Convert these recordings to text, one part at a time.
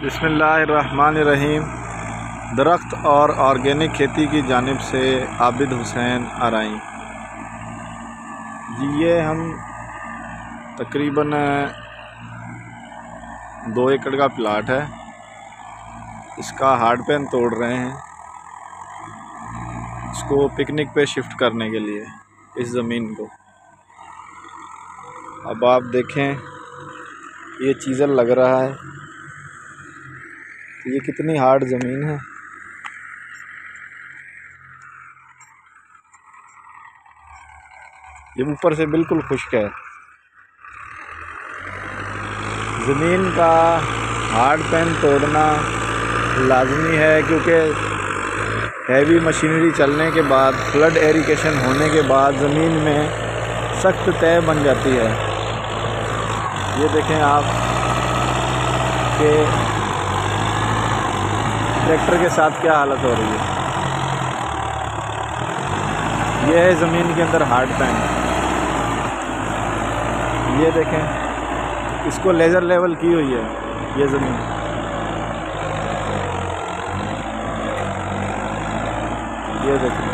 बिस्मिल्लाहिर्रहमानिर्रहीम। दरख्त और ऑर्गेनिक खेती की जानिब से आबिद हुसैन आराई जी। ये हम तकरीबन 2 एकड़ का प्लाट है। इसका हार्ड पैन तोड़ रहे हैं, इसको पिकनिक पे शिफ्ट करने के लिए इस ज़मीन को। अब आप देखें, ये चीज़ल लग रहा है, ये कितनी हार्ड ज़मीन है। ये ऊपर से बिल्कुल खुश्क है। ज़मीन का हार्ड पैन तोड़ना लाजमी है, क्योंकि हैवी मशीनरी चलने के बाद, फ्लड एरिकेशन होने के बाद ज़मीन में सख्त तय बन जाती है। ये देखें आप कि ट्रैक्टर के साथ क्या हालत हो रही है। यह है ज़मीन के अंदर हार्ड पैन। ये देखें, इसको लेज़र लेवल की हुई है ये ज़मीन। ये देखें,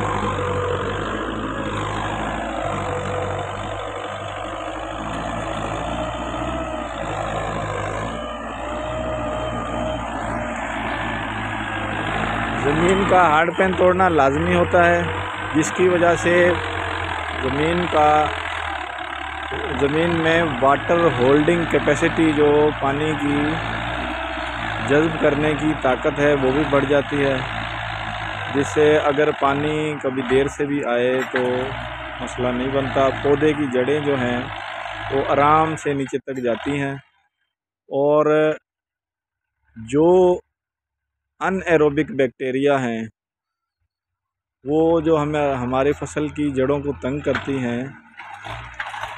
ज़मीन का हार्ड पैन तोड़ना लाजमी होता है, जिसकी वजह से ज़मीन में वाटर होल्डिंग कैपेसिटी, जो पानी की जज़्ब करने की ताकत है, वो भी बढ़ जाती है। जिससे अगर पानी कभी देर से भी आए तो मसला नहीं बनता। पौधे की जड़ें जो हैं वो आराम से नीचे तक जाती हैं, और जो अनएरोबिक बैक्टीरिया हैं वो जो हमारे फसल की जड़ों को तंग करती हैं,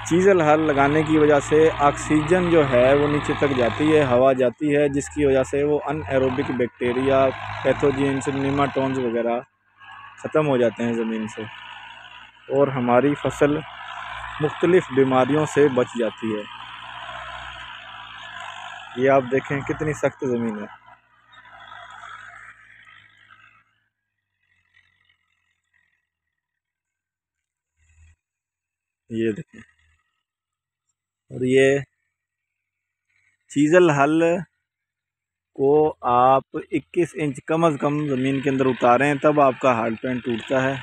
चीज़ल हल लगाने की वजह से ऑक्सीजन जो है वो नीचे तक जाती है, हवा जाती है, जिसकी वजह से वो अनएरोबिक बैक्टीरिया, पैथोजेंस, निमाटोन्स वगैरह ख़त्म हो जाते हैं ज़मीन से, और हमारी फसल मुख्तलिफ़ बीमारियों से बच जाती है। ये आप देखें कितनी सख्त ज़मीन है। ये देखें, और ये चीज़ल हल को आप 21 इंच कम अज़ कम ज़मीन के अंदर उतारें, तब आपका हार्ड पैन टूटता है।